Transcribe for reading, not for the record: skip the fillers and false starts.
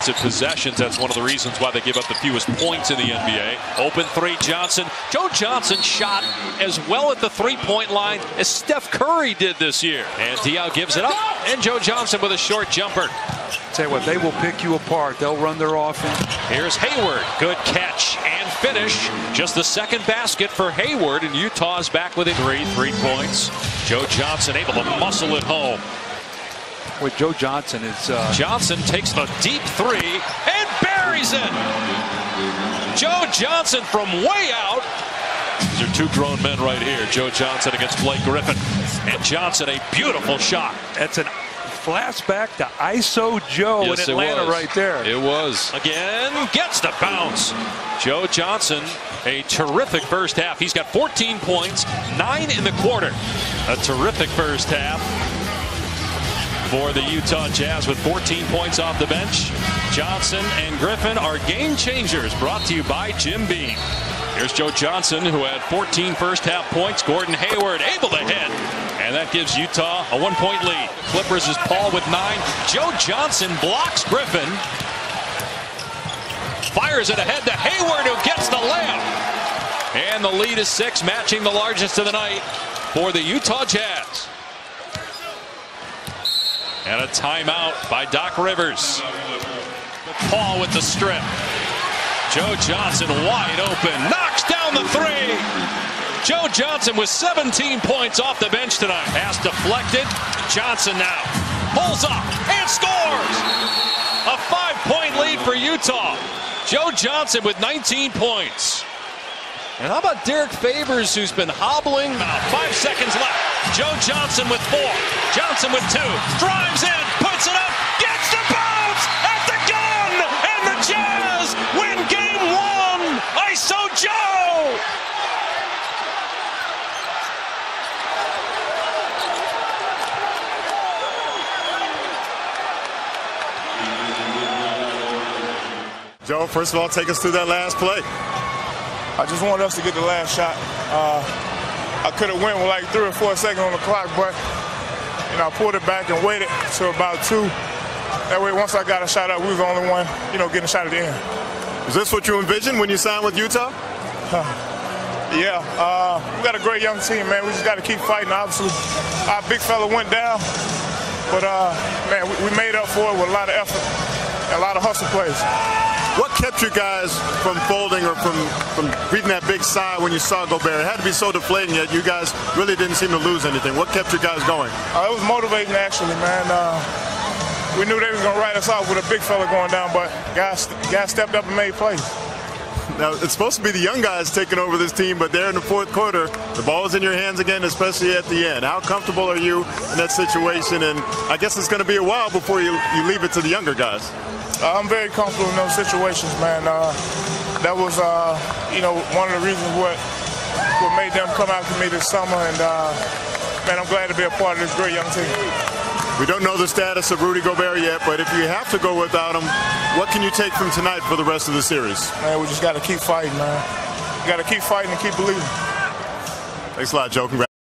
Possessions. That's one of the reasons why they give up the fewest points in the NBA. Open three, Johnson. Joe Johnson shot as well at the three-point line as Steph Curry did this year. And Diaw gives it up. And Joe Johnson with a short jumper. Tell you what, they will pick you apart. They'll run their offense. Here's Hayward. Good catch and finish. Just the second basket for Hayward, and Utah's back with it. 3 points. Joe Johnson able to muscle it home. With Joe Johnson is Johnson takes the deep three and buries it. Joe Johnson from way out. These are two grown men right here. Joe Johnson against Blake Griffin. And Johnson, a beautiful shot. That's a flashback to ISO Joe in Atlanta right there. It was. Again, gets the bounce. Joe Johnson, a terrific first half. He's got 14 points, 9 in the quarter. A terrific first half for the Utah Jazz with 14 points off the bench. Johnson and Griffin are game changers, brought to you by Jim Beam. Here's Joe Johnson, who had 14 first half points. Gordon Hayward able to hit, and that gives Utah a 1-point lead. Clippers is Paul with 9. Joe Johnson blocks Griffin. Fires it ahead to Hayward, who gets the layup. And the lead is 6, matching the largest of the night for the Utah Jazz. And a timeout by Doc Rivers. Paul with the strip. Joe Johnson wide open. Knocks down the three. Joe Johnson with 17 points off the bench tonight. Pass deflected. Johnson now pulls up and scores. A 5-point lead for Utah. Joe Johnson with 19 points. And how about Derek Favors, who's been hobbling? Now 5 seconds left. Joe Johnson with 4. Johnson with 2. Drives in, puts it up, gets the bounce at the gun, and the Jazz win game 1. ISO Joe. Joe, first of all, take us through that last play. I just wanted us to get the last shot. I could have went with like 3 or 4 seconds on the clock, but I pulled it back and waited till about 2. That way, once I got a shot up, we was the only one, getting a shot at the end. Is this what you envisioned when you signed with Utah? Yeah, we got a great young team, man. We just got to keep fighting. Obviously, our big fella went down, but man, we made up for it with a lot of effort and a lot of hustle plays. What kept you guys from folding or from breathing that big sigh when you saw Gobert? It had to be so deflating, yet you guys really didn't seem to lose anything. What kept you guys going? It was motivating, actually, man. We knew they was going to write us off with a big fella going down, but guys stepped up and made plays. Now, it's supposed to be the young guys taking over this team, but there in the fourth quarter, the ball is in your hands again, especially at the end. How comfortable are you in that situation? And I guess it's going to be a while before you leave it to the younger guys. I'm very comfortable in those situations, man. That was, one of the reasons what made them come after me this summer. And, man, I'm glad to be a part of this great young team. We don't know the status of Rudy Gobert yet, but if you have to go without him, what can you take from tonight for the rest of the series? Man, we just got to keep fighting, man. We got to keep fighting and keep believing. Thanks a lot, Joe. Congrats.